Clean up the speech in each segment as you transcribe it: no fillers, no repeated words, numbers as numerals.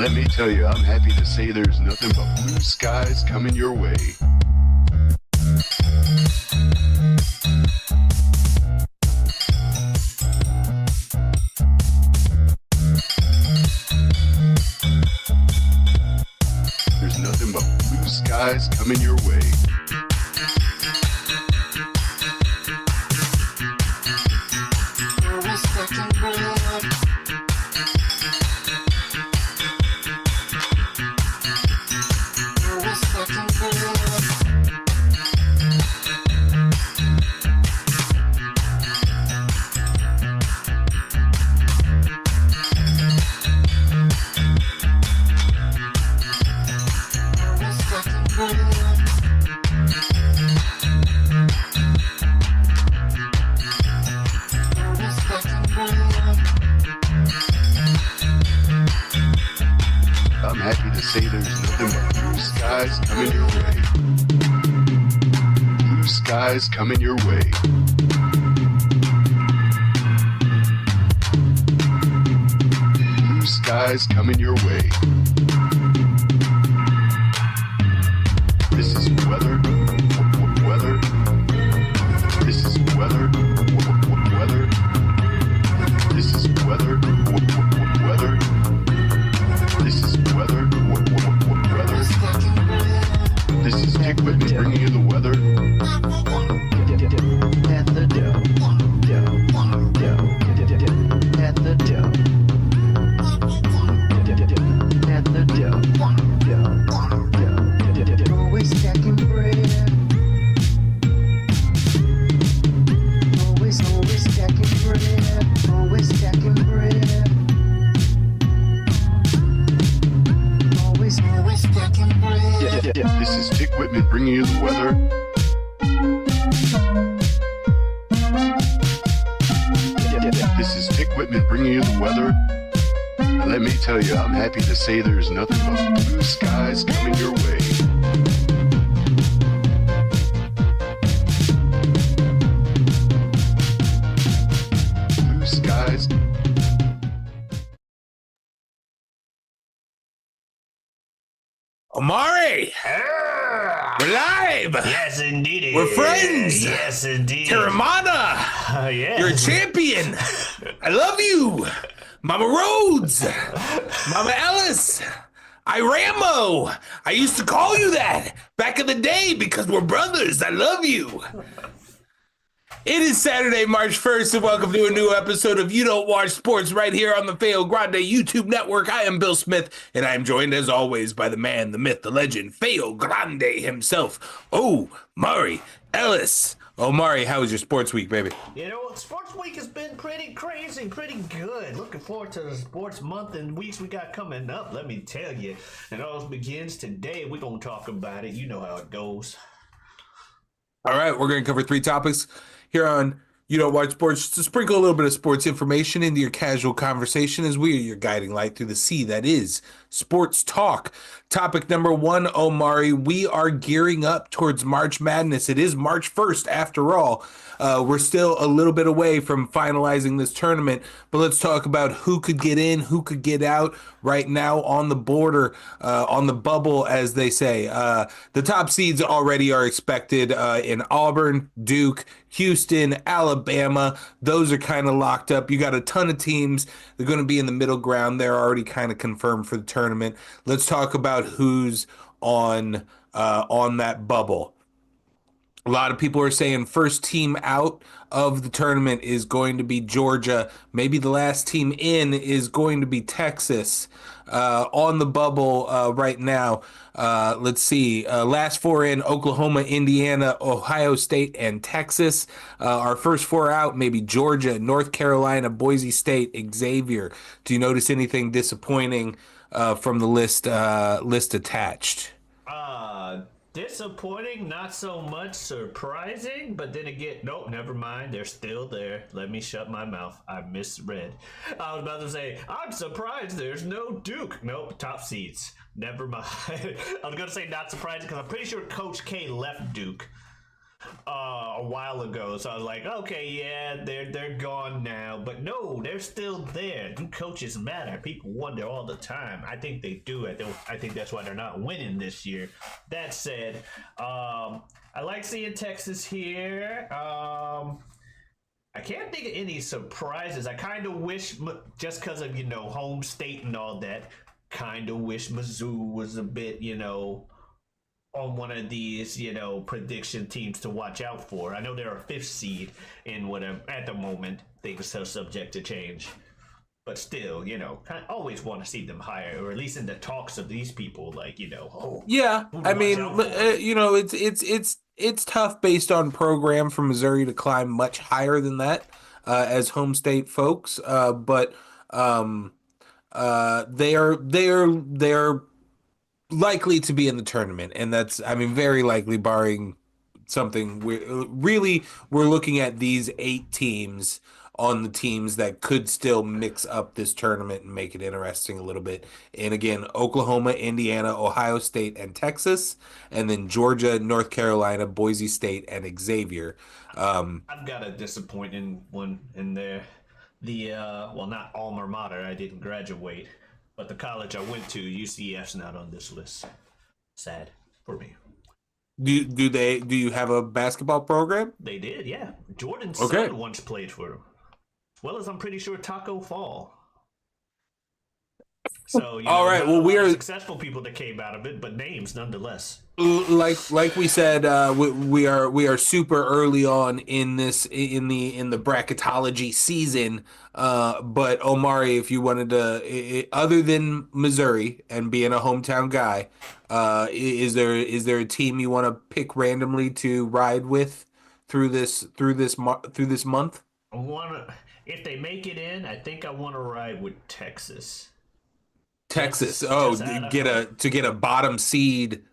let me tell you, I'm happy to say there's nothing but blue skies coming your way. There's nothing but blue skies coming your way. I'm happy to say there's nothing but blue skies coming your way. Blue skies coming your way. Blue skies coming your way. This is weather. Weather. This is weather. Weather. This is weather. Weather. This is weather. Weather. This is Dick Whitman bringing you the weather. At the dough. At the dough. At the dough. Always stacking bread. Always stacking bread. Always stacking bread. Always stacking bread. This is Dick Whitman bringing you the weather. This is Dick Whitman bringing you the weather. And let me tell you, I'm happy to say there's nothing but blue skies coming your way. Blue skies. Omari! We're live! Yes, indeed. We're friends! Yes, indeed. Terramana! Yes. You're a champion! I love you! Mama Rhodes! Mama Ellis! Iramo! I used to call you that back in the day because we're brothers. I love you! It is Saturday, March 1st, and welcome to a new episode of You Don't Watch Sports right here on the Feo Grande YouTube network. I am Bill Smith, and I am joined as always by the man, the myth, the legend, Feo Grande himself. Oh, Mari Ellis. Oh, Mari, how was your sports week, baby? You know, sports week has been pretty crazy, pretty good. Looking forward to the sports month and weeks we got coming up, let me tell you. And all begins today. We're going to talk about it. You know how it goes. All right, we're going to cover three topics here on You Don't Watch Sports, just to sprinkle a little bit of sports information into your casual conversation as we are your guiding light through the sea that is sports talk. Topic number one, Omari, we are gearing up towards March Madness. It is March 1st after all. We're still a little bit away from finalizing this tournament, but let's talk about who could get in, who could get out right now on the border, on the bubble, as they say. The top seeds already are expected in Auburn, Duke, Houston, Alabama. Those are kind of locked up. You got a ton of teams. They're going to be in the middle ground. They're already kind of confirmed for the tournament. Let's talk about who's on that bubble. A lot of people are saying first team out of the tournament is going to be Georgia. Maybe the last team in is going to be Texas. On the bubble right now, let's see. Last four in, Oklahoma, Indiana, Ohio State, and Texas. Our first four out, maybe Georgia, North Carolina, Boise State, Xavier. Do you notice anything disappointing from the list attached? Disappointing, not so much surprising, but then again, nope, never mind. They're still there. Let me shut my mouth. I misread. I was about to say, I'm surprised there's no Duke. Nope, top seeds. Never mind. I was going to say not surprising because I'm pretty sure Coach K left Duke. a while ago. So I was like, okay, yeah, they're gone now. But no, they're still there. Do coaches matter? People wonder all the time. I think they do. I think that's why they're not winning this year. That said, I like seeing Texas here. I can't think of any surprises. I kind of wish, just because of, home state and all that, kind of wish Mizzou was a bit, on one of these, prediction teams to watch out for. I know they're a 5th seed in whatever at the moment. Things are subject to change. But still, I always want to see them higher, or at least in the talks of these people, like, Yeah, who to I watch mean, out for. it's tough based on program for Missouri to climb much higher than that as home state folks. But they are likely to be in the tournament, and that's, I mean, very likely, barring something. We're looking at these 8 teams on the teams that could still mix up this tournament and make it interesting a little bit. And again, Oklahoma, Indiana, Ohio State, and Texas, and then Georgia, North Carolina, Boise State, and Xavier. I've got a disappointing one in there. The not alma mater, I didn't graduate, but the college I went to, UCF's not on this list. Sad for me. Do you have a basketball program? They did, yeah. Jordan's Okay. son once played for them, as well as I'm pretty sure Taco Fall. So, All right, not well, a lot we of are- successful people that came out of it, but names nonetheless. Like we said, we are super early on in the bracketology season. But Omari, if you wanted to, other than Missouri and being a hometown guy, is there a team you want to pick randomly to ride with through this month? If they make it in, I think I want to ride with Texas. Texas. Just Oh, out of- get a bottom seed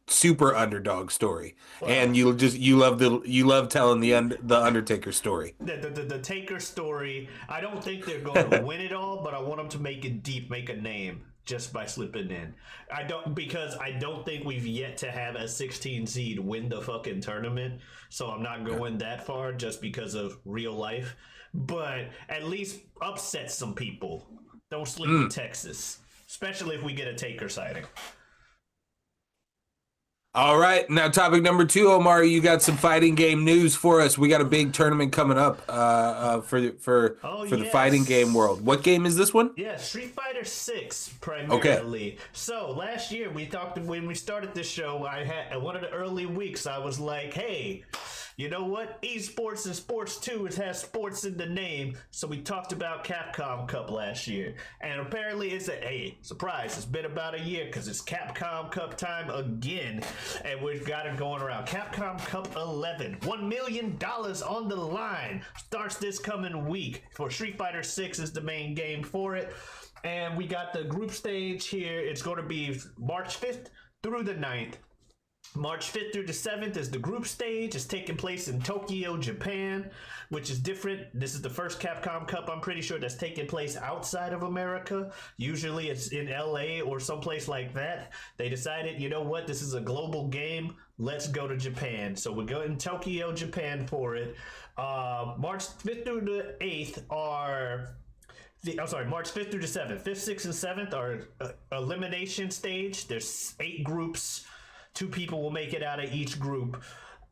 super underdog story. And you love telling the Undertaker story. The Taker story, I don't think they're going to win it all, but I want them to make it deep, make a name just by slipping in. Because I don't think we've yet to have a 16 seed win the fucking tournament, so I'm not going that far just because of real life. But at least upset some people. Don't sleep with Texas, especially if we get a Taker sighting. All right, now topic number 2, Omar. You got some fighting game news for us. We got a big tournament coming up for the fighting game world. What game is this one? Yeah, Street Fighter 6 primarily. So last year when we started this show, I had one of the early weeks. I was like, hey, you know what? Esports and sports too. It has sports in the name. So we talked about Capcom Cup last year, and apparently surprise! It's been about a year because it's Capcom Cup time again, and we've got it going around. Capcom Cup 11, $1 million on the line, starts this coming week. For Street Fighter 6 is the main game for it, and we got the group stage here. It's going to be March 5th through the 9th. March 5th through the 7th is the group stage. It's taking place in Tokyo, Japan, which is different. This is the first Capcom Cup, I'm pretty sure, that's taking place outside of America. Usually it's in LA or someplace like that. They decided, you know what, this is a global game. Let's go to Japan. So we're going to Tokyo, Japan for it. March 5th through the 8th are... March 5th through the 7th. 5th, 6th, and 7th are elimination stage. There's 8 groups. 2 people will make it out of each group.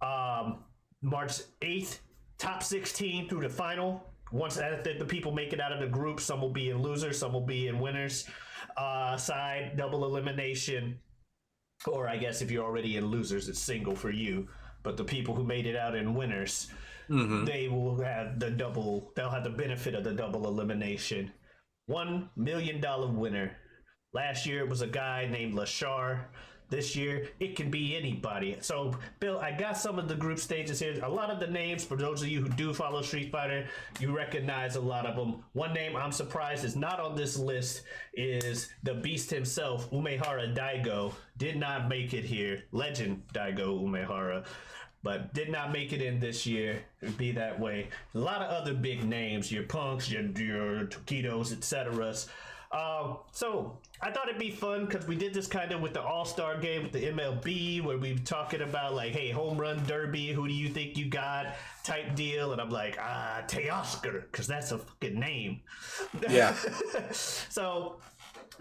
March 8th, top 16 through the final. Once the people make it out of the group, some will be in losers, some will be in winners. Side, double elimination. Or I guess if you're already in losers, it's single for you. But the people who made it out in winners, they will have they'll have the benefit of the double elimination. $1 million winner. Last year it was a guy named Lashar. This year, it can be anybody. So, Bill, I got some of the group stages here. A lot of the names, for those of you who do follow Street Fighter, you recognize a lot of them. One name I'm surprised is not on this list is the Beast himself, Umehara Daigo. Did not make it here. Legend Daigo Umehara. But did not make it in this year. It'd be that way. A lot of other big names, your Punks, your Tokitos, etc. So I thought it'd be fun because we did this kind of with the All-Star game with the MLB where we were talking about like, hey, home run derby, who do you think you got type deal? And I'm like, Teoscar, because that's a fucking name. Yeah. So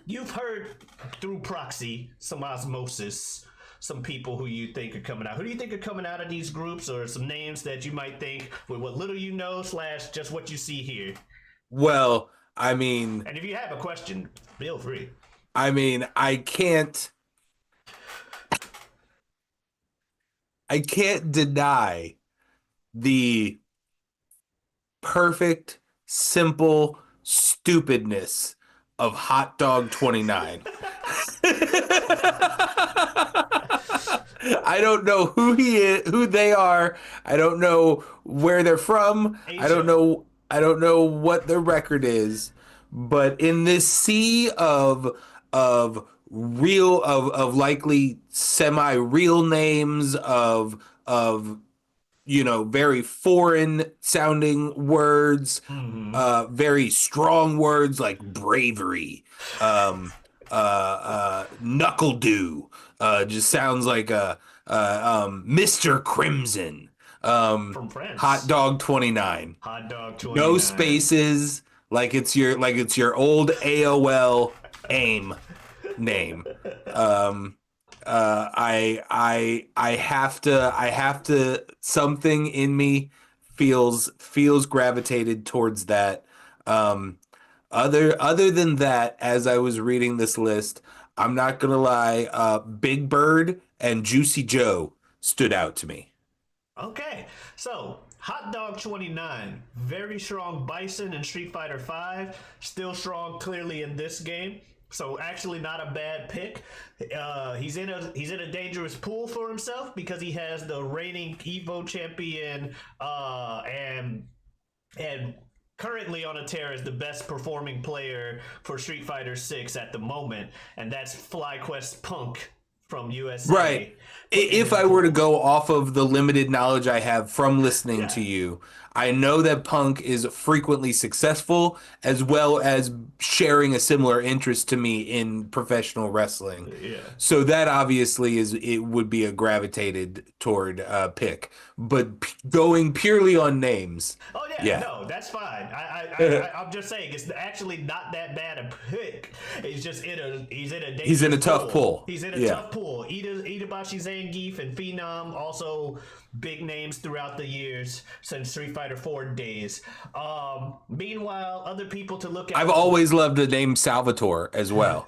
you've heard through proxy, some osmosis, some people who you think are coming out. Who do you think are coming out of these groups, or some names that you might think with what little you know / just what you see here? Well, I mean, And if you have a question, feel free. I can't deny the perfect, simple stupidness of Hot Dog 29. I don't know who he is, who they are. I don't know where they're from. I don't know what their record is. But in this sea of likely semi-real names of very foreign sounding words, very strong words like bravery, knuckle do, just sounds like Mr. Crimson, From France. Hot Dog 29, Hot Dog 29. no spaces, like it's your old AOL AIM name. I have to, something in me feels gravitated towards that. Other than that, as I was reading this list, I'm not gonna lie, Big Bird and Juicy Joe stood out to me. Okay, so Hot Dog 29, very strong Bison in Street Fighter V, still strong clearly in this game. So actually not a bad pick. He's in a dangerous pool for himself because he has the reigning Evo champion and currently on a tear as the best performing player for Street Fighter 6 at the moment, and that's FlyQuest Punk from USA. Right. If I were to go off of the limited knowledge I have from listening to you, I know that Punk is frequently successful, as well as sharing a similar interest to me in professional wrestling. Yeah. So that obviously it would be a gravitated toward pick. But going purely on names. Oh Yeah. No, that's fine. I'm just saying it's actually not that bad a pick. It's just he's in a tough pool. He's in a tough pool. Itabashi Zangief and Phenom, also big names throughout the years since Street Fighter 4 days. Meanwhile, other people to look at. I've always loved the name Salvatore as well.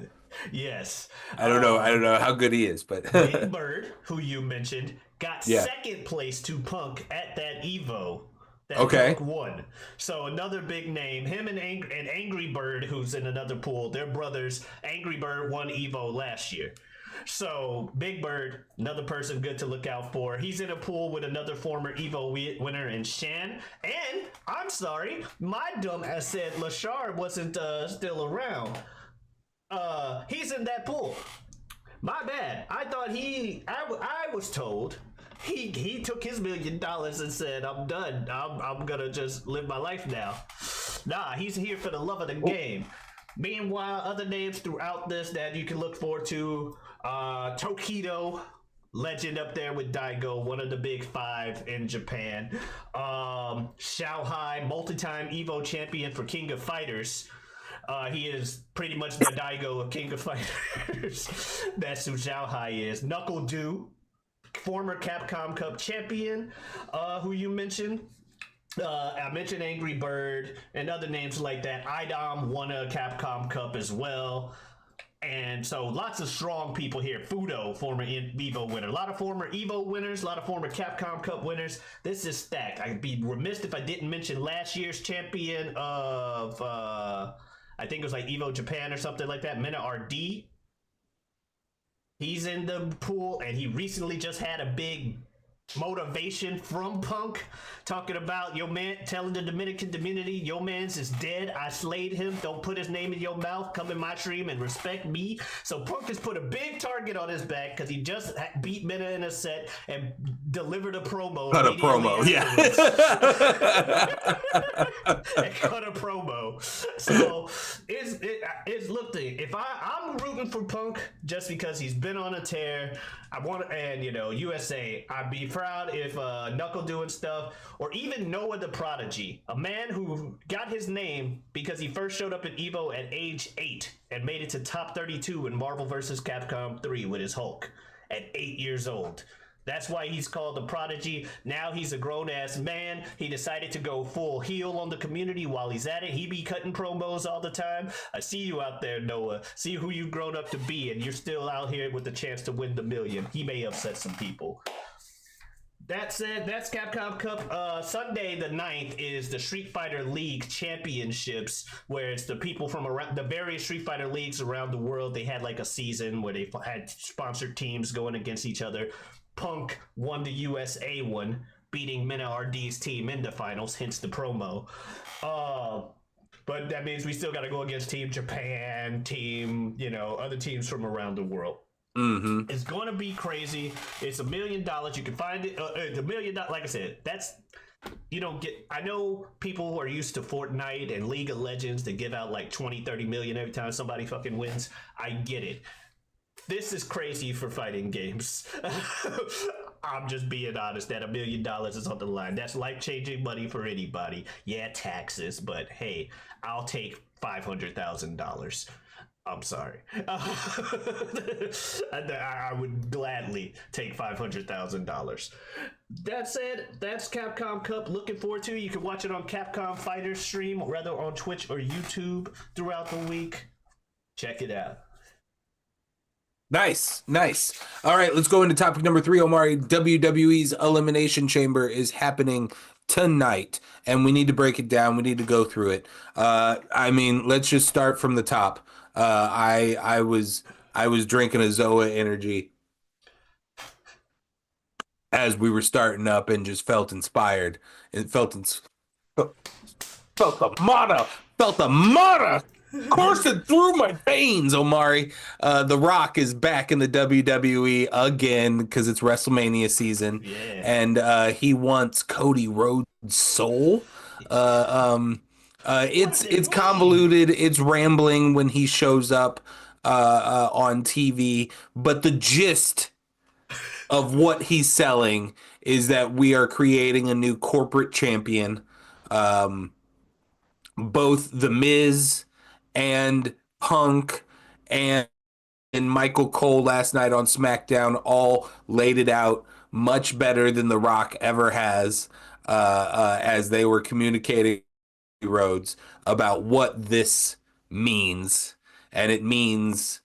Yes. I don't know how good he is, but Big Bird, who you mentioned, got second place to Punk at that Evo. That Punk won. So another big name. Him and Angry Bird, who's in another pool. They're brothers. Angry Bird won Evo last year. So Big Bird, another person good to look out for. He's in a pool with another former Evo winner in Shan. And I'm sorry, my dumb ass said Lashard wasn't still around. He's in that pool. My bad. I thought I was told he took his $1 million and said, I'm done. I'm gonna just live my life now. Nah, he's here for the love of the game. Meanwhile, other names throughout this that you can look forward to, Tokido, legend up there with Daigo, one of the big five in Japan. Xiaohai, multi-time Evo champion for King of Fighters. He is pretty much the Daigo of King of Fighters. That's who Xiaohai is. Knuckle Do, former Capcom Cup champion, who you mentioned. I mentioned Angry Bird and other names like that. Idom won a Capcom Cup as well. And so lots of strong people here. Fudo, former Evo winner. A lot of former Evo winners, a lot of former Capcom Cup winners. This is stacked. I'd be remiss if I didn't mention last year's champion of, I think it was like Evo Japan or something like that, Mena RD. He's in the pool, and he recently just had a big motivation from Punk, talking about your man, telling the Dominican community, your man's is dead. I slayed him. Don't put his name in your mouth. Come in my stream and respect me. So Punk has put a big target on his back because he just beat Mena in a set and delivered a promo. Cut a promo, yeah. And cut a promo. So it's look, if I'm rooting for Punk just because he's been on a tear. I want, and USA, I'd be proud if Knuckle doing stuff, or even Noah the Prodigy, a man who got his name because he first showed up at Evo at age 8 and made it to top 32 in Marvel vs. Capcom 3 with his Hulk at 8 years old. That's why he's called the Prodigy. Now he's a grown-ass man. He decided to go full heel on the community while he's at it. He be cutting promos all the time. I see you out there, Noah. See who you've grown up to be, and you're still out here with the chance to win the million. He may upset some people. That said, that's Capcom Cup. Sunday the 9th is the Street Fighter League Championships, where it's the people from around the various Street Fighter leagues around the world. They had like a season where they had sponsored teams going against each other. Punk won the USA one, beating Mena RD's team in the finals, hence the promo. But that means we still got to go against Team Japan, other teams from around the world. Mm-hmm. It's going to be crazy. It's $1 million. You can find it. It's $1 million. Like I said, that's, you don't get, I know people are used to Fortnite and League of Legends that give out like 20-30 million every time somebody fucking wins. I get it. This is crazy for fighting games. I'm just being honest that $1 million is on the line. That's life-changing money for anybody. Yeah, taxes, but hey, I'll take $500,000. I'm sorry. I would gladly take $500,000. That said, that's Capcom Cup. Looking forward to it. You can watch it on Capcom Fighters stream, whether on Twitch or YouTube throughout the week. Check it out. Nice. All right, let's go into topic number 3, Omari. WWE's Elimination Chamber is happening tonight, and we need to break it down. We need to go through it. Let's just start from the top. I was drinking a Zoa energy as we were starting up and just felt inspired. It felt the mana. Coursing through my veins, Omari. The Rock is back in the WWE again because it's WrestleMania season, and he wants Cody Rhodes' soul. It's convoluted. It's rambling when he shows up on TV, but the gist of what he's selling is that we are creating a new corporate champion. Both The Miz and Punk and Michael Cole last night on SmackDown all laid it out much better than The Rock ever has, as they were communicating with Rhodes about what this means. And it means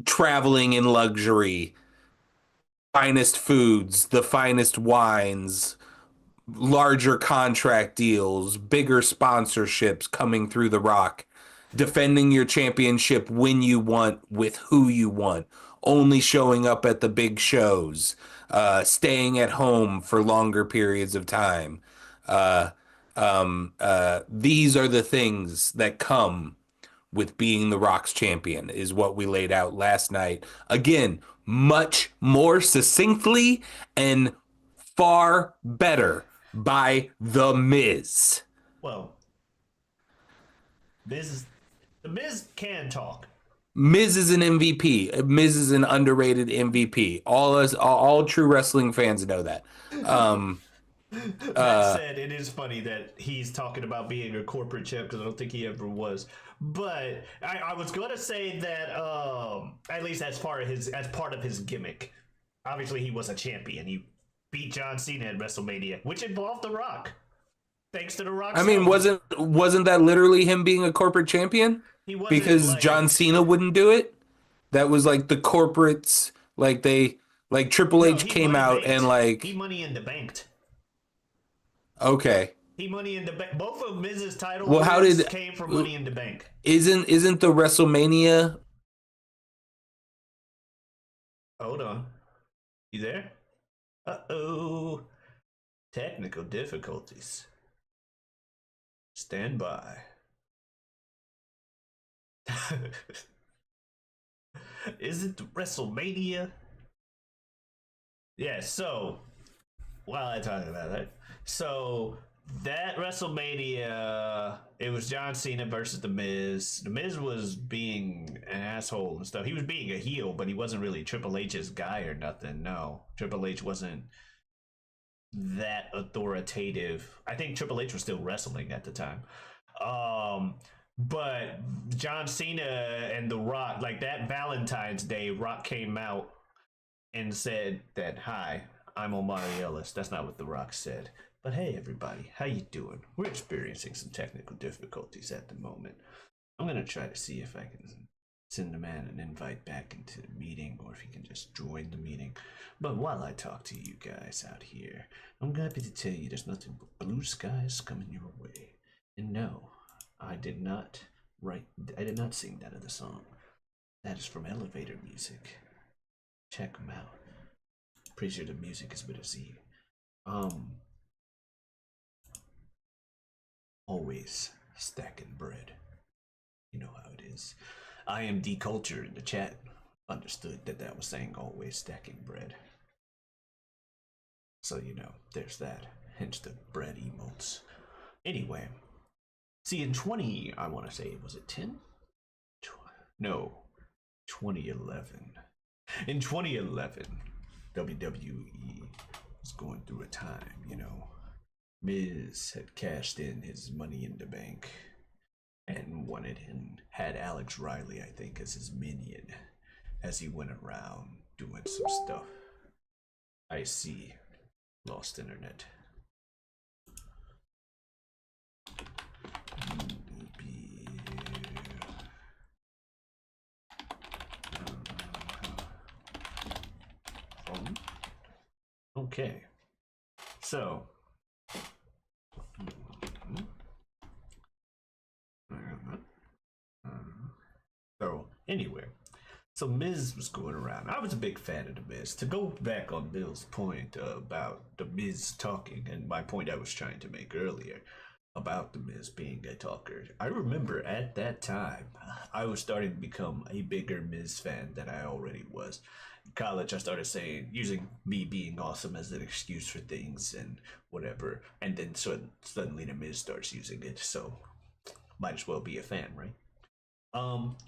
traveling in luxury, finest foods, the finest wines, larger contract deals, bigger sponsorships coming through The Rock, defending your championship when you want, with who you want, only showing up at the big shows, staying at home for longer periods of time. These are the things that come with being The Rock's champion, is what we laid out last night. Again, much more succinctly and far better by The Miz. Well, The Miz can talk. Miz is an MVP. Miz is an underrated MVP. All true wrestling fans know that. That said, it is funny that he's talking about being a corporate champ because I don't think he ever was. But I was going to say that at least as part of his gimmick, obviously he was a champion. He beat John Cena at WrestleMania, which involved The Rock. Thanks to The Rock. I mean, wasn't that literally him being a corporate champion? He wasn't, because John Cena wouldn't do it. That was like the corporates, Triple H came out and he Money in the Banked. Okay. He Money in the Bank. Both of Miz's titles came from Money in the Bank. Isn't the WrestleMania? Hold on. You there? Uh-oh. Technical difficulties. Stand by. Is it WrestleMania? Yeah, so while I talk about that, so that WrestleMania, it was John Cena versus The Miz. The Miz was being an asshole and stuff. He was being a heel, but he wasn't really Triple H's guy or nothing. No, Triple H wasn't that authoritative. I think Triple H was still wrestling at the time. But John Cena and The Rock, like that Valentine's Day, Rock came out and said that, "Hi, I'm Omari Ellis." That's not what The Rock said. But hey, everybody, how you doing? We're experiencing some technical difficulties at the moment. I'm gonna try to see if I can send the man an invite back into the meeting, or if he can just join the meeting. But while I talk to you guys out here, I'm happy to tell you there's nothing but blue skies coming your way. And no, I did not sing that other song. That is from Elevator Music. Check them out. Pretty sure the music is with a Z. Always stacking bread. You know how it is. I am D-Culture in the chat understood that was saying always stacking bread. So, you know, there's that. Hence the bread emotes. Anyway. See, in 20, I want to say, was it 10? No, 2011. In 2011, WWE was going through a time, you know. Miz had cashed in his Money in the Bank and had Alex Riley, I think, as his minion as he went around doing some stuff. I see. Lost internet. Okay, so anyway, so Miz was going around. I was a big fan of the Miz. To go back on Bill's point about the Miz talking, and my point I was trying to make earlier about the Miz being a talker, I remember at that time I was starting to become a bigger Miz fan than I already was. In college, I started using me being awesome as an excuse for things and whatever, and then suddenly the Miz starts using it, so might as well be a fan, right?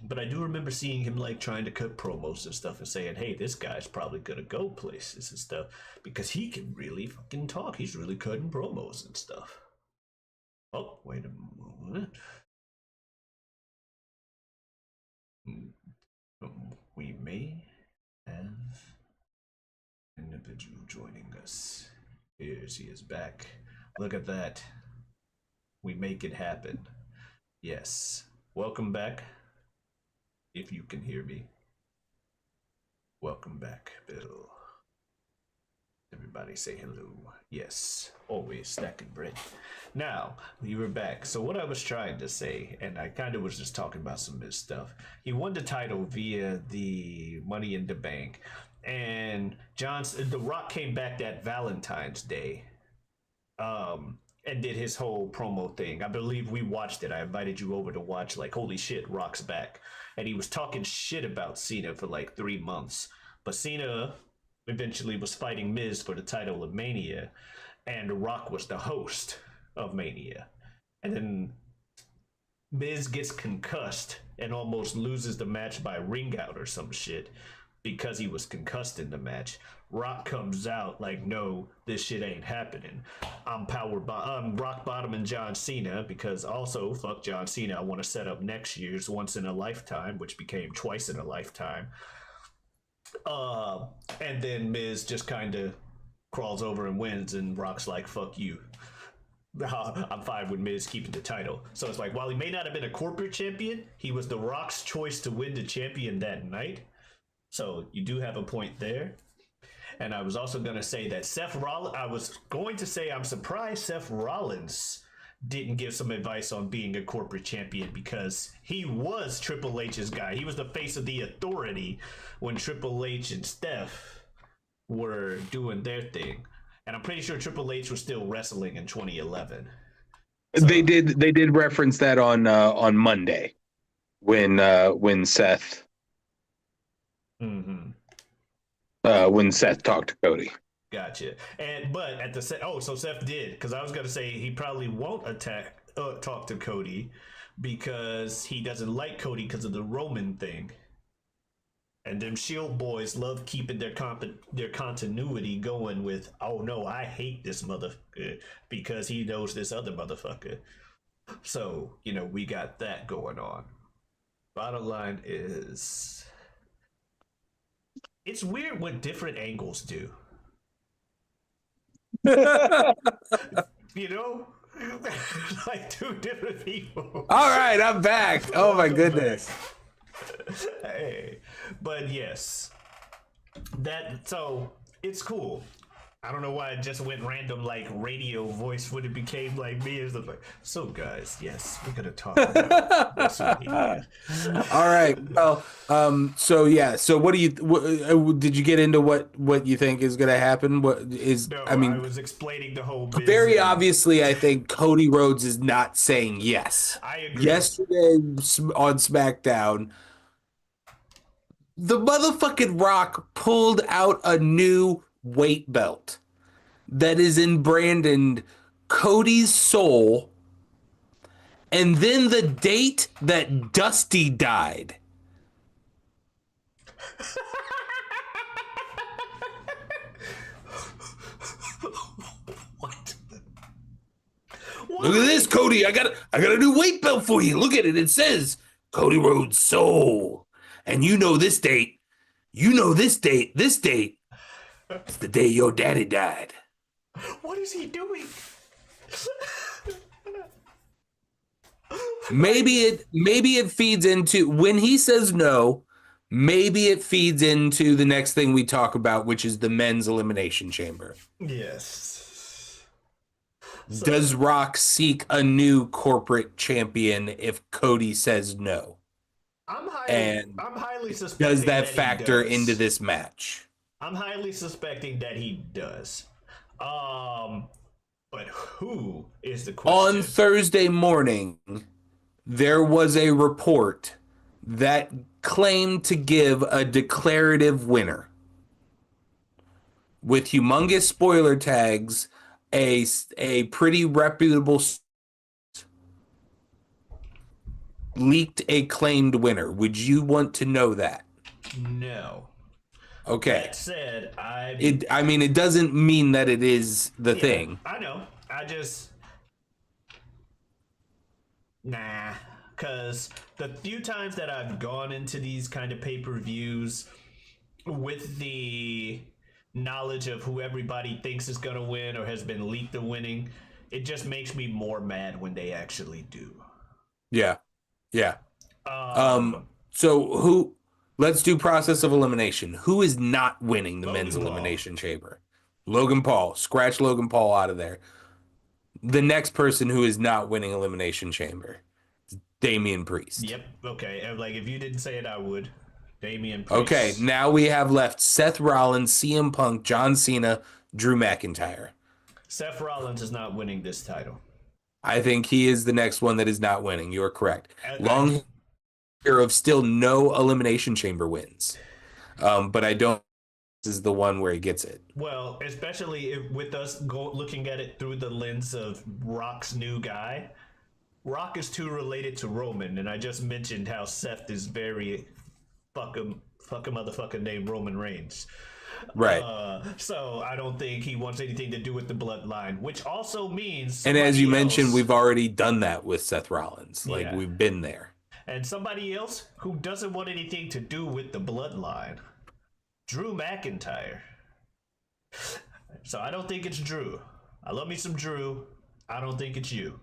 But I do remember seeing him like trying to cut promos and stuff and saying, "Hey, this guy's probably gonna go places and stuff because he can really fucking talk. He's really cutting promos and stuff." Oh, wait a moment. We may have an individual joining us. He is back. Look at that. We make it happen. Yes. Welcome back. If you can hear me. Welcome back, Bill. Everybody say hello. Yes. Always stacking bread. Now, we were back. So what I was trying to say, and I kind of was just talking about some of this stuff. He won the title via the Money in the Bank. And The Rock came back that Valentine's Day. And did his whole promo thing. I believe we watched it. I invited you over to watch, like, holy shit, Rock's back. And he was talking shit about Cena for like 3 months. But Cena eventually was fighting Miz for the title of Mania. And Rock was the host of Mania. And then Miz gets concussed and almost loses the match by ring out or some shit because he was concussed in the match. Rock comes out like, "No, this shit ain't happening. I'm rock bottom and John Cena because also fuck John Cena. I want to set up next year's Once in a Lifetime, which became Twice in a Lifetime." And then Miz just kind of crawls over and wins, and Rock's like, "Fuck you. I'm fine with Miz keeping the title." So it's like, while he may not have been a corporate champion, he was The Rock's choice to win the champion that night. So you do have a point there. And I was also going to say that I'm surprised Seth Rollins didn't give some advice on being a corporate champion because he was Triple H's guy. He was the face of the Authority when Triple H and Steph were doing their thing, and I'm pretty sure Triple H was still wrestling in 2011. They did reference that on Monday when Seth Mm-hmm. when Seth talked to Cody. Gotcha. But at the so Seth did, because I was gonna say he probably won't talk to Cody because he doesn't like Cody because of the Roman thing. And them Shield boys love keeping their continuity going with, oh no, I hate this motherfucker because he knows this other motherfucker. So, we got that going on. Bottom line is, it's weird what different angles do. Like two different people. All right, I'm back. Oh my goodness. Hey, but yes, so it's cool. I don't know why it just went random like radio voice when it became like me as the so guys, yes, we're gonna talk about WrestleMania. All right. Well, so yeah. So what do you? Did you get into what you think is going to happen? What is? No, I mean, I was explaining the whole. very business. obviously, I think Cody Rhodes is not saying yes. I agree. Yesterday on SmackDown, the motherfucking Rock pulled out a new weight belt that is in Brandon Cody's soul, and then the date that Dusty died. What? Look at this, Cody. I got a new weight belt for you. Look at it. It says Cody Rhodes soul. And you know this date. You know this date. This date. It's the day your daddy died. What is he doing? Maybe it feeds into when he says no, maybe it feeds into the next thing we talk about, which is the men's elimination chamber. Yes. Does Rock seek a new corporate champion if Cody says no? I'm And highly suspecting Does that he factor does. into this match? I'm highly suspecting that he does. But who is the question? On Thursday morning, there was a report that claimed to give a declarative winner with humongous spoiler tags, a pretty reputable leaked a claimed winner. Would you want to know that? No. Okay. That said, I mean, it doesn't mean that it is the thing. I know. Because the few times that I've gone into these kind of pay-per-views with the knowledge of who everybody thinks is going to win or has been leaked the winning, it just makes me more mad when they actually do. Yeah. Yeah. So let's do process of elimination. Who is not winning the men's elimination chamber? Logan Paul. Scratch Logan Paul out of there. The next person who is not winning elimination chamber is Damian Priest. Yep. Okay. And like, if you didn't say it, I would. Damian Priest. Okay. Now we have left Seth Rollins, CM Punk, John Cena, Drew McIntyre. Seth Rollins is not winning this title. I think he is the next one that is not winning. You're correct. Long year of still no elimination chamber wins. But I don't. This is the one where he gets it. Well, especially with us looking at it through the lens of Rock's new guy. Rock is too related to Roman, and I just mentioned how Seth is very fuck a motherfucker named Roman Reigns. Right. So I don't think he wants anything to do with the bloodline, which also means. And as you somebody mentioned, else- we've already done that with Seth Rollins. Like, Yeah. we've been there. And somebody else who doesn't want anything to do with the bloodline, Drew McIntyre. So I don't think it's Drew. I love me some Drew. I don't think it's you.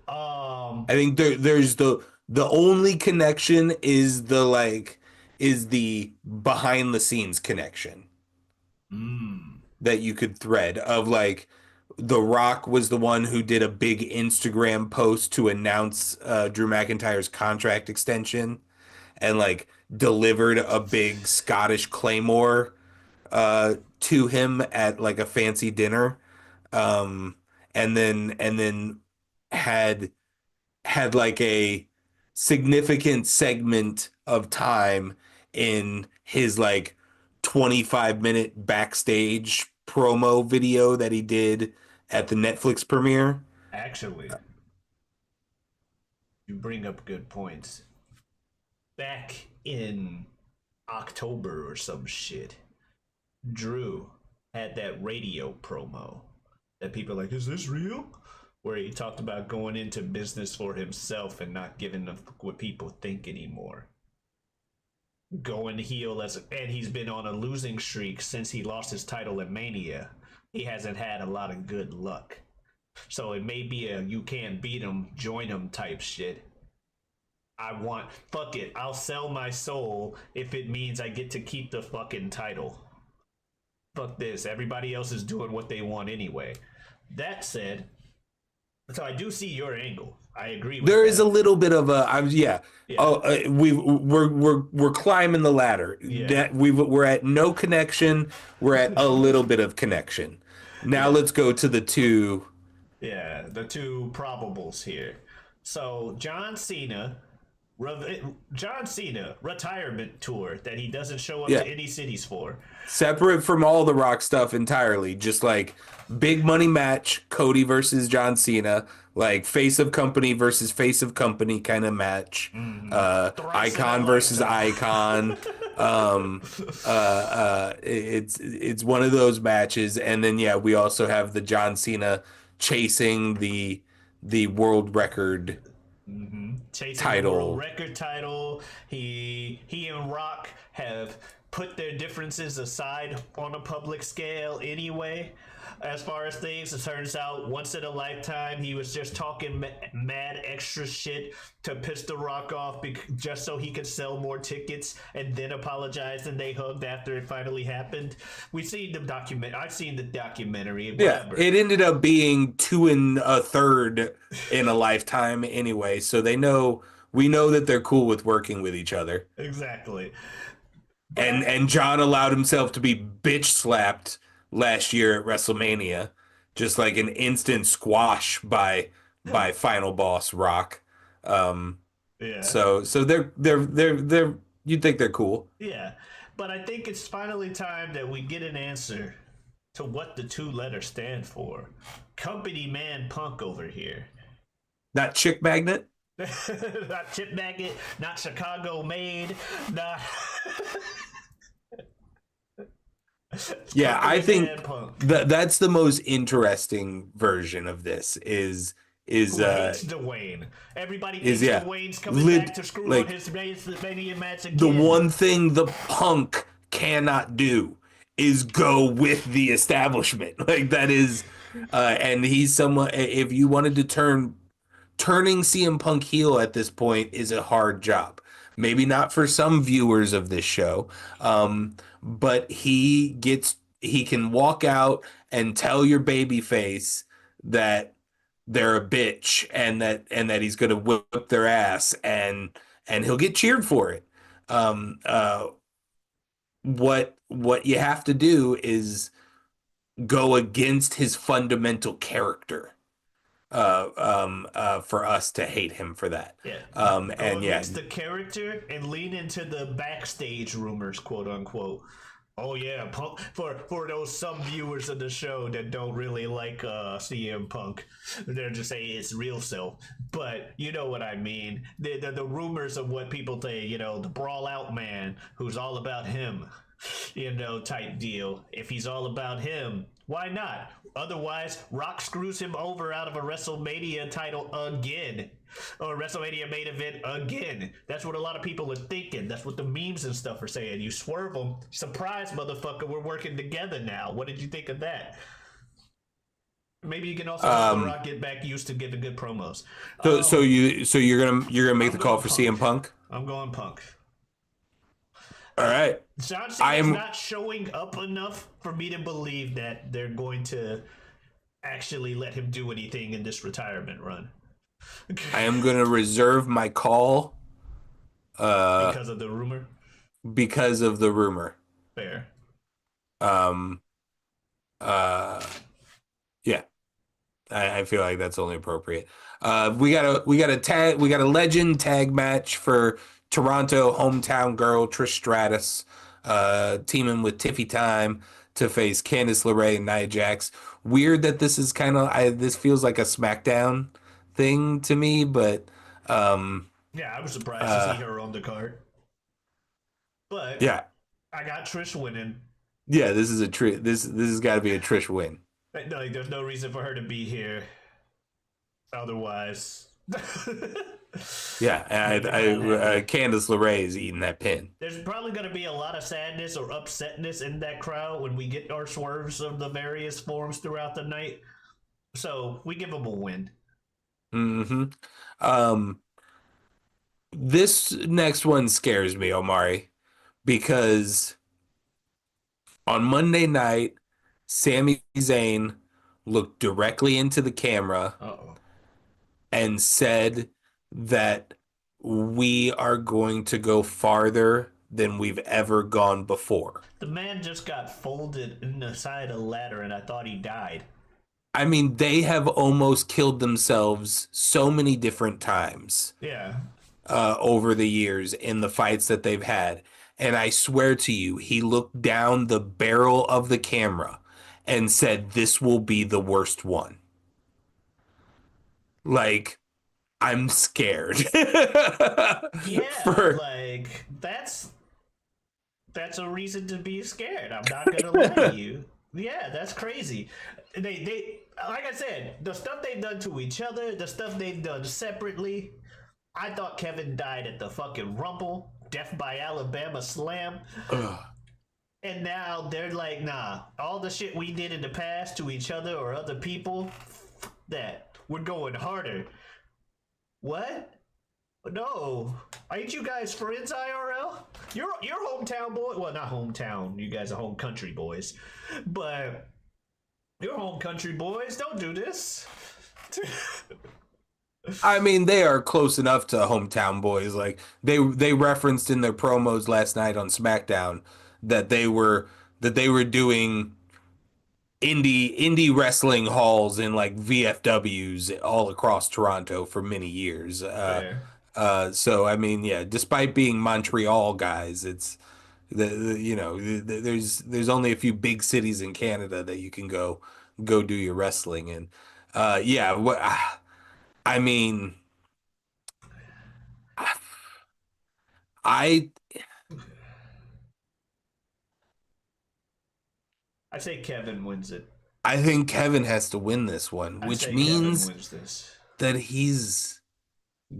I think there's the only connection is the behind the scenes connection that you could thread of like The Rock was the one who did a big Instagram post to announce Drew McIntyre's contract extension and like delivered a big Scottish Claymore to him at like a fancy dinner, um, and then had had like a significant segment of time in his like 25-minute backstage promo video that he did at the Netflix premiere. Actually, you bring up good points. Back in October or some shit, Drew had that radio promo that people are like, is this real? Where he talked about going into business for himself and not giving a fuck what people think anymore. Going heel and he's been on a losing streak since he lost his title at Mania. He hasn't had a lot of good luck. So it may be a you can't beat him, join him type shit. Fuck it, I'll sell my soul if it means I get to keep the fucking title. Fuck this, everybody else is doing what they want anyway. That said, so I do see your angle. I agree with There that. is a little bit of Yeah. Oh, we're climbing the ladder. Yeah. That we're at no connection. We're at a little bit of connection. Now let's go to the two. Yeah, the two probables here. So John Cena retirement tour that he doesn't show up Yeah. to any cities for. Separate from all the Rock stuff entirely, just like big money match, Cody versus John Cena, like face of company versus face of company kind of match, icon versus icon. It's one of those matches, and then yeah, we also have the John Cena chasing the world record Chasing title. the world record title. He and Rock have put their differences aside on a public scale anyway. As far as things, it turns out once in a lifetime he was just talking mad extra shit to piss the Rock off just so he could sell more tickets, and then apologized and they hugged after it finally happened. I've seen the documentary. Yeah, it ended up being 2 1/3 in a lifetime anyway, so we know that they're cool with working with each other. Exactly. And John allowed himself to be bitch slapped last year at WrestleMania, just like an instant squash by Final Boss Rock. Yeah. So they're you'd think they're cool. Yeah, but I think it's finally time that we get an answer to what the two letters stand for. Company man Punk over here. Not Chick Magnet. Not Chip Magnet, not Chicago made, not. Yeah, I think Man Punk. that's the most interesting version of this is Who hates Dwayne. Everybody thinks yeah, Dwayne's coming lit- back to screw like, on his Mania match again. the one thing the Punk cannot do is go with the establishment. Like that is, and he's someone. If you wanted to turning CM Punk heel at this point is a hard job. Maybe not for some viewers of this show, but he can walk out and tell your baby face that they're a bitch and that he's gonna whip their ass and he'll get cheered for it. What you have to do is go against his fundamental character for us to hate him for that. Yeah. And Go yeah, against the character and lean into the backstage rumors, quote unquote. Oh yeah, Punk for those some viewers of the show that don't really like CM Punk, they're just saying it's real self. But you know what I mean. The rumors of what people say, the brawl out man who's all about him, type deal. If he's all about him, why not? Otherwise, Rock screws him over out of a WrestleMania title again. Or a WrestleMania main event again. That's what a lot of people are thinking. That's what the memes and stuff are saying. You swerve them. Surprise, motherfucker, we're working together now. What did you think of that? Maybe you can also help The Rock get back used to giving good promos. so you're gonna make the call for Punk. CM Punk. I'm going Punk. All right. John Cena's not showing up enough for me to believe that they're going to actually let him do anything in this retirement run. I am going to reserve my call Because of the rumor? because of the rumor. Fair. Um, uh, yeah, I feel like that's only appropriate. We got a legend tag match for Toronto hometown girl Trish Stratus, teaming with Tiffy Time to face Candice LeRae and Nia Jax. Weird that this is this feels like a SmackDown thing to me, but Yeah, I was surprised to uh, see her on the card. But yeah, I got Trish winning. yeah, this has got to be a Trish win. Like, there's no reason for her to be here. Otherwise, Yeah, and Candice LeRae is eating that pin. there's probably going to be a lot of sadness or upsetness in that crowd when we get our swerves of the various forms throughout the night. So we give them a win. hmm Um, this next one scares me, Omari, because on Monday night, Sami Zayn looked directly into the camera Uh-oh. and said that we are going to go farther than we've ever gone before. The man just got folded in the side of a ladder, and I thought he died. I mean, they have almost killed themselves so many different times Yeah. over the years in the fights that they've had. And I swear to you, he looked down the barrel of the camera and said, "This will be the worst one." Like, I'm scared. Yeah, For like that's a reason to be scared. I'm not gonna lie to you. Yeah, that's crazy. They like I said, the stuff they've done to each other, the stuff they've done separately. I thought Kevin died at the fucking Rumble, Death by Alabama Slam, Ugh. and now they're like, nah, all the shit we did in the past to each other or other people, that we're going harder. What? No, ain't you guys friends IRL? You're hometown boy. Well, not hometown. You guys are home country boys, but you're home country boys. Don't do this. I mean, they are close enough to hometown boys. Like they referenced in their promos last night on SmackDown that they were doing indie wrestling halls in like VFWs all across Toronto for many years. Fair. So I mean, yeah, despite being Montreal guys, it's there's only a few big cities in Canada that you can go do your wrestling in. Yeah, what I mean, I I say Kevin wins it. I think Kevin has to win this one, I which say means Kevin wins this. that he's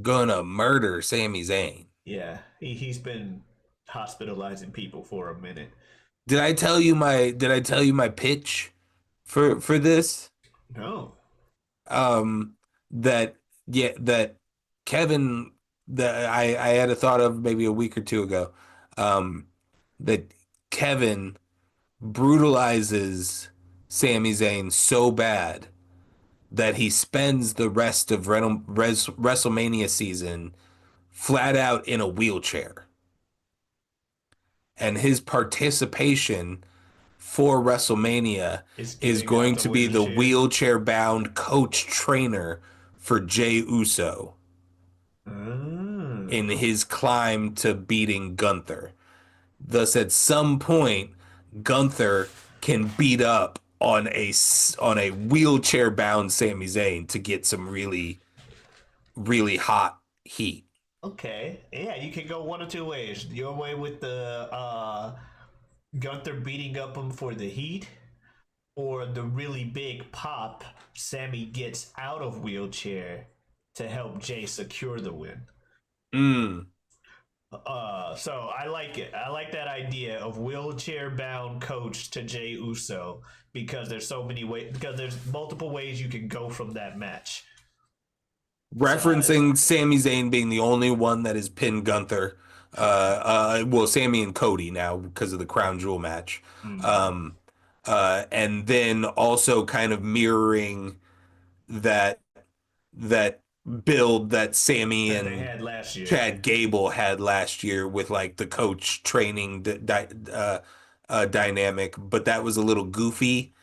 gonna murder Sami Zayn. Yeah, he's been hospitalizing people for a minute. Did I tell you my pitch for this? No. Um that yeah that Kevin that I had a thought of maybe a week or two ago. Um that Kevin brutalizes Sami Zayn so bad that he spends the rest of WrestleMania season flat out in a wheelchair. And his participation for WrestleMania Is is getting out going the to be the wheelchair. wheelchair bound coach trainer for Jey Uso Ah. in his climb to beating Gunther. Thus, at some point, Gunther can beat up on a wheelchair bound Sami Zayn to get some really hot heat. Okay. Yeah, you can go one of two ways. Your way with the Gunther beating up him for the heat, or the really big pop Sammy gets out of wheelchair to help Jay secure the win. Mm. So I like it. I like that idea of wheelchair bound coach to Jay Uso, because there's so many ways, because there's multiple ways you can go from that match. Referencing Sami Zayn being the only one that has pinned Gunther. Well, Sami and Cody now because of the Crown Jewel match. Um, and then also kind of mirroring that that build that Sami That they and had last year. Chad Gable had last year with like the coach training dynamic, but that was a little goofy.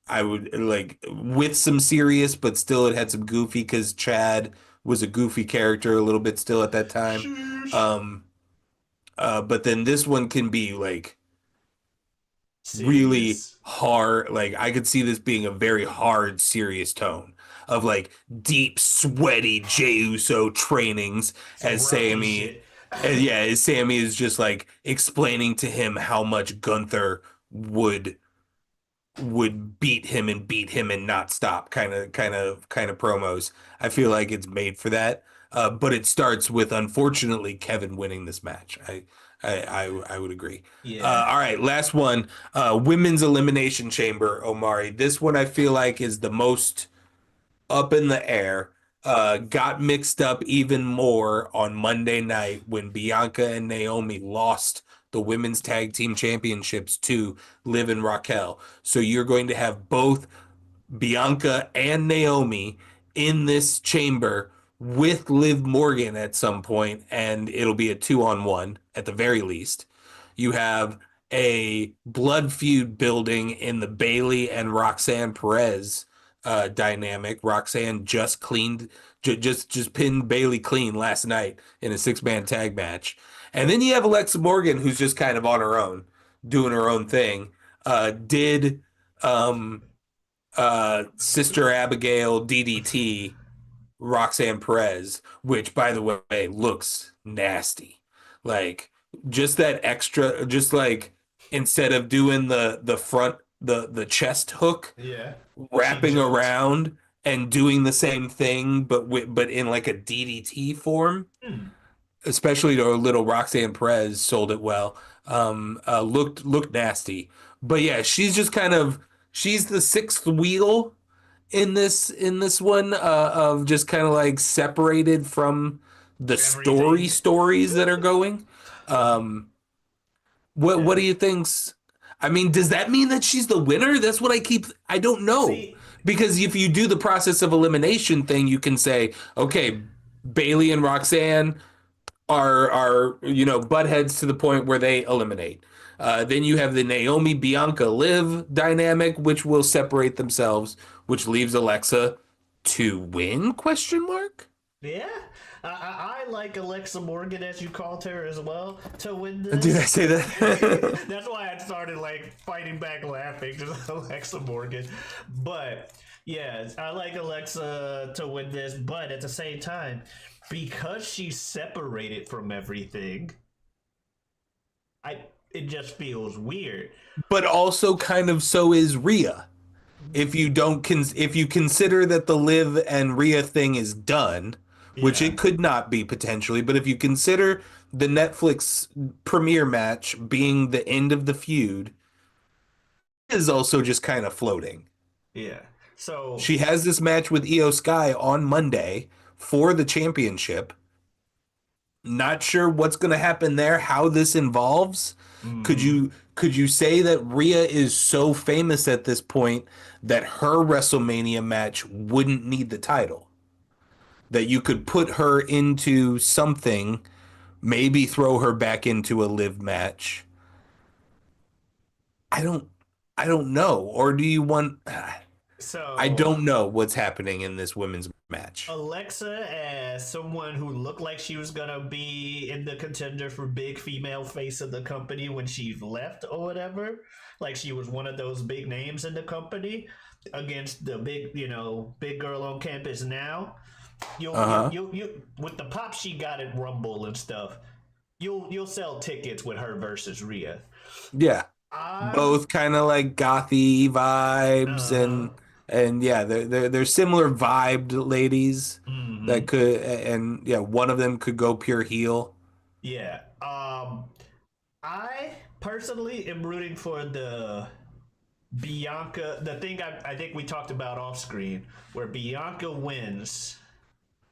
I would like with some serious, but still it had some goofy because Chad was a goofy character a little bit still at that time. Um, but then this one can be like really Serious. hard. Like I could see this being a very hard, serious tone of like deep, sweaty Jey Uso trainings Some as Rocky Sammy. shit. And yeah, as Sammy is just like explaining to him how much Gunther would beat him and not stop kind of promos. I feel like it's made for that. But it starts with unfortunately Kevin winning this match. I would agree. Yeah. All right, last one. Women's Elimination Chamber, Omari. This one I feel like is the most up in the air. Got mixed up even more on Monday night when Bianca and Naomi lost the women's tag team championships to Liv and Raquel. So you're going to have both Bianca and Naomi in this chamber with Liv Morgan at some point, and it'll be a 2-on-1 at the very least. You have a blood feud building in the Bayley and Roxanne Perez dynamic. Roxanne just cleaned, just pinned Bayley clean last night in a 6-man tag match. And then you have Alexa Morgan, who's just kind of on her own, doing her own thing. Did Sister Abigail DDT Roxanne Perez, which by the way looks nasty. Like just that extra, just like instead of doing the front the chest hook, Yeah. wrapping She jumped. around and doing the same thing, but in like a DDT form. Especially to little Roxanne Perez sold it well. Looked nasty, but yeah, she's just kind of she's the sixth wheel in this one of just kind of like separated from the Everything. stories that are going. What do you think's? I mean, does that mean that she's the winner? That's what I don't know. See- Because if you do the process of elimination thing, you can say, okay, Bayley and Roxanne are butt heads to the point where they eliminate. Then you have the Naomi Bianca Liv dynamic, which will separate themselves, which leaves Alexa to win? Question mark. Yeah. I like Alexa Morgan, as you called her as well, to win this. Did I say that? That's why I started like fighting back laughing to Alexa Morgan. But yeah, I like Alexa to win this, but at the same time, because she's separated from everything, it just feels weird. But also kind of so is Rhea. If you consider that the Liv and Rhea thing is done, which Yeah. it could not be potentially, but if you consider the Netflix premiere match being the end of the feud, it is also just kind of floating. Yeah. So She has this match with Io Sky on Monday for the championship. Not sure what's going to happen there, how this involves. Could you say that Rhea is so famous at this point that her WrestleMania match wouldn't need the title? That you could put her into something, maybe throw her back into a Liv match. I don't know. Or do you want so I don't know what's happening in this women's match. Alexa, as someone who looked like she was gonna be in the contender for big female face of the company when she left or whatever, like she was one of those big names in the company against the big girl on campus now. You with the pop she got at Rumble and stuff, you'll sell tickets with her versus Rhea. Yeah. I Both kind of like gothy vibes and yeah, they're similar vibed ladies that could and yeah, one of them could go pure heel. Yeah. I personally am rooting for the Bianca. The thing I think we talked about off screen, where Bianca wins,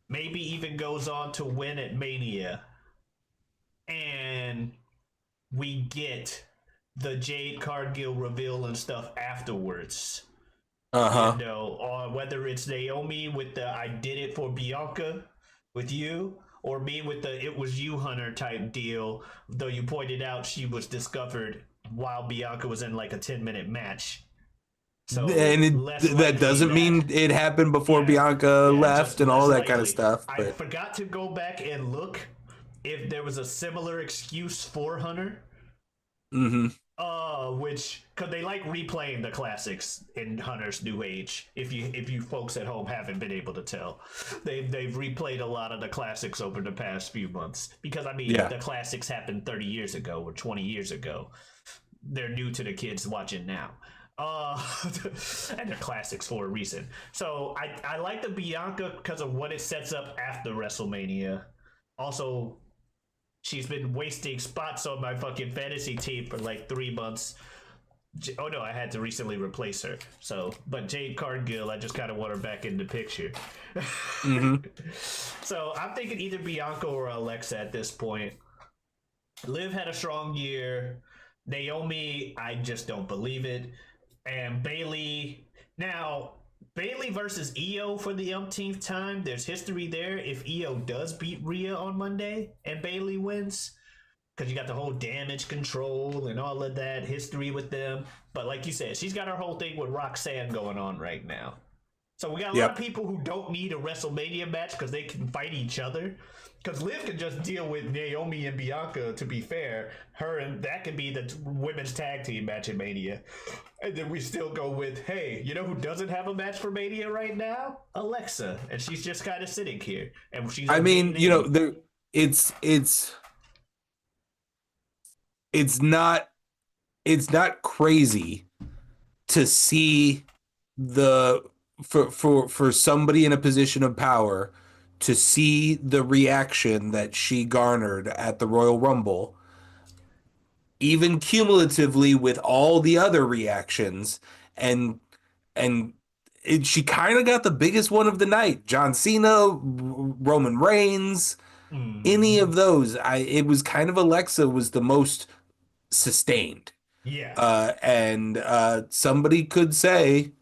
maybe even goes on to win at Mania, and we get the Jade Cargill reveal and stuff afterwards. Uh-huh. You know, or whether it's Naomi with the "I did it for Bianca" with you, or me with the "it was you, Hunter" type deal. Though you pointed out she was discovered while Bianca was in like a 10-minute match. So And less that likely doesn't mean it happened before Bianca yeah, left just and all less that kind of likely. stuff. I But forgot to go back and look if there was a similar excuse for Hunter. hmm Which because they like replaying the classics in Hunter's new age. If you folks at home haven't been able to tell, they've replayed a lot of the classics over the past few months. Because I mean, Yeah. the classics happened 30 years ago or 20 years ago. They're new to the kids watching now. And they're classics for a reason. So I like the Bianca because of what it sets up after WrestleMania. Also, she's been wasting spots on my fucking fantasy team for like 3 months. Oh no, I had to recently replace her. So, but Jade Cargill, I just kind of want her back in the picture. So I'm thinking either Bianca or Alexa at this point. Liv had a strong year. Naomi, I just don't believe it. And Bailey. Now, Bailey versus Io for the umpteenth time. There's history there. If Io does beat Rhea on Monday and Bailey wins, because you got the whole damage control and all of that history with them. But like you said, she's got her whole thing with Roxanne going on right now. So we got a lot of people who don't need a WrestleMania match because they can fight each other. Because Liv can just deal with Naomi and Bianca, to be fair. Her and that could be the women's tag team match at Mania. And then we still go with, hey, you know who doesn't have a match for Mania right now? Alexa. And she's just kind of sitting here. And she's I mean, you know, there it's not crazy to see for somebody in a position of power to see the reaction that she garnered at the Royal Rumble, even cumulatively with all the other reactions, and she kind of got the biggest one of the night. John Cena, Roman Reigns, any of those. It was kind of Alexa was the most sustained. Yeah. And somebody could say,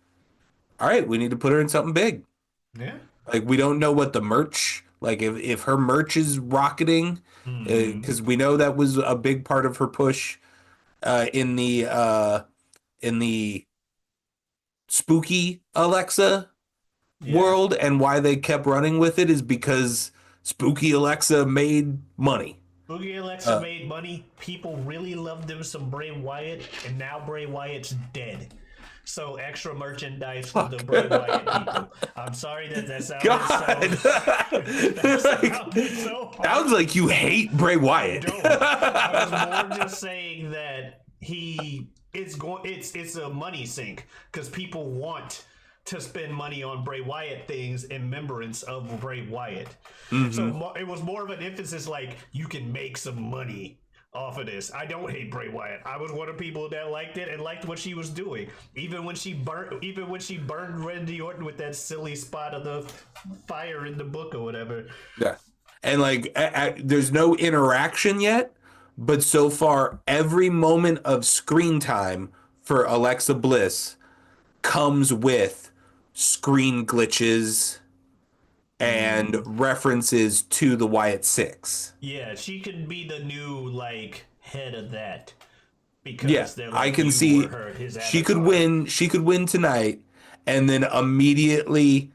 all right, we need to put her in something big. Yeah. Like, we don't know what the merch, like if her merch is rocketing, because we know that was a big part of her push in the spooky Alexa world, and why they kept running with it is because spooky Alexa made money. Boogie Alexa made money. People really loved them some Bray Wyatt, and now Bray Wyatt's dead. So extra merchandise for the Bray Wyatt people. I'm sorry that sounded so hard. Sounds like you hate Bray Wyatt. I was more just saying that it's a money sink because people want to spend money on Bray Wyatt things in remembrance of Bray Wyatt. So it was more of an emphasis like you can make some money off of this. I don't hate Bray Wyatt. I was one of the people that liked it and liked what she was doing. Even when she burned Randy Orton with that silly spot of the fire in the book or whatever. Yeah. And like there's no interaction yet, but so far every moment of screen time for Alexa Bliss comes with screen glitches and references to the Wyatt Six. Yeah, she could be the new like head of that. Because Yeah, I can see she could win. She could win tonight, and then immediately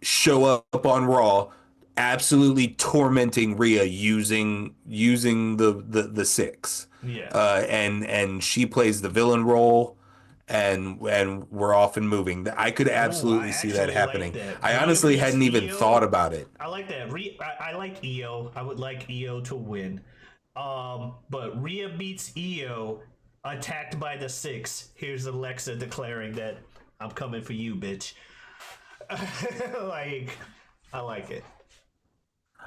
show up on Raw, absolutely tormenting Rhea using the Six. Yeah. And she plays the villain role. And we're off and moving. I could absolutely see that happening. Like that. I honestly hadn't even thought about it. I like that. I like Io. I would like Io to win. But Rhea beats Io, attacked by the Six. Here's Alexa declaring that I'm coming for you, bitch. Like, I like it.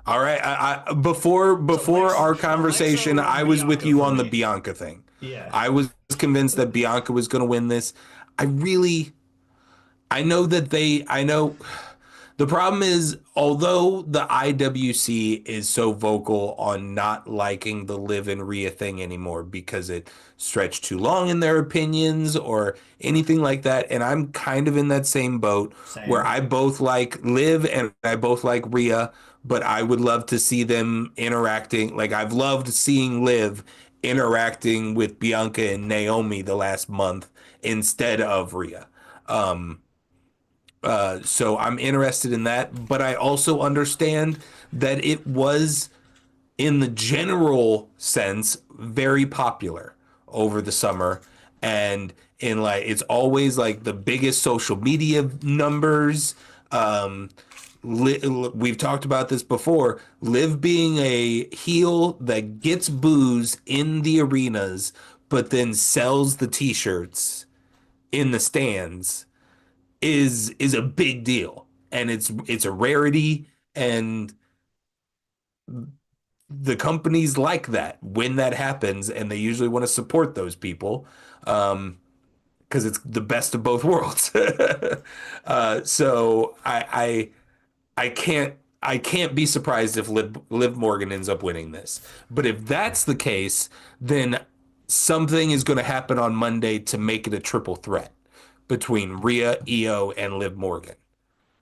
All right. Before our conversation, I was with you on the Bianca thing. Yeah. I was convinced that Bianca was going to win this. I know the problem is, although the IWC is so vocal on not liking the Liv and Rhea thing anymore because it stretched too long in their opinions or anything like that, and I'm kind of in that same boat where I both like Liv and I both like Rhea, but I would love to see them interacting. Like, I've loved seeing Liv interacting with Bianca and Naomi the last month instead of Rhea. So I'm interested in that, but I also understand that it was, in the general sense, very popular over the summer. And in like, it's always like the biggest social media numbers. We've talked about this before. Liv being a heel that gets booze in the arenas, but then sells the t-shirts in the stands is a big deal, and it's a rarity, and the companies like that when that happens, and they usually want to support those people because it's the best of both worlds. So I can't be surprised if Liv Morgan ends up winning this. But if that's the case, then something is going to happen on Monday to make it a triple threat between Rhea, Io, and Liv Morgan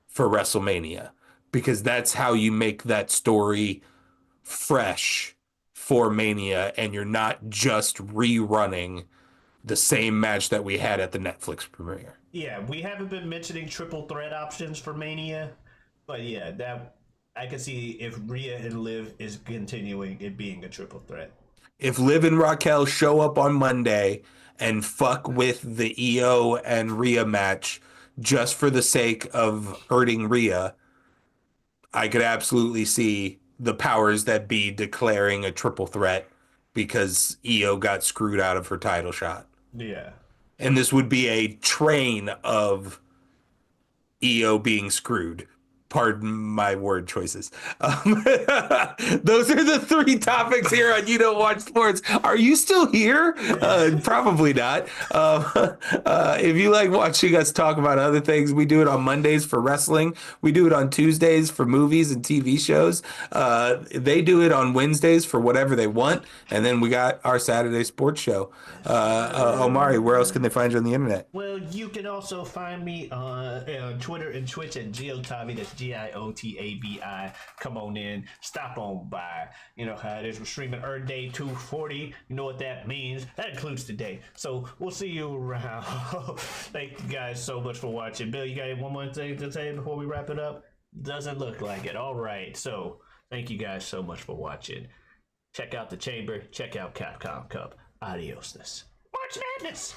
for WrestleMania, because that's how you make that story fresh for Mania, and you're not just rerunning the same match that we had at the Netflix premiere. Yeah, we haven't been mentioning triple threat options for Mania, but yeah, that I can see if Rhea and Liv is continuing it being a triple threat. If Liv and Raquel show up on Monday and fuck with the Io and Rhea match just for the sake of hurting Rhea, I could absolutely see the powers that be declaring a triple threat because Io got screwed out of her title shot. Yeah. And this would be a train of Io being screwed. Pardon my word choices. Those are the three topics here on You Don't Watch Sports. Are you still here? Probably not. If you like watching us talk about other things, we do it on Mondays for wrestling. We do it on Tuesdays for movies and TV shows. They do it on Wednesdays for whatever they want. And then we got our Saturday sports show. Omari, where else can they find you on the internet? Well, you can also find me on Twitter and Twitch at Giotavi. That's Giotabi. Come on in, stop on by. You know how it is. We're streaming Earth Day 240. You know what that means. That includes today. So we'll see you around. Thank you guys so much for watching. Bill, you got one more thing to say before we wrap it up? Doesn't look like it. All right. So thank you guys so much for watching. Check out the chamber. Check out Capcom Cup. Adiosness. March Madness.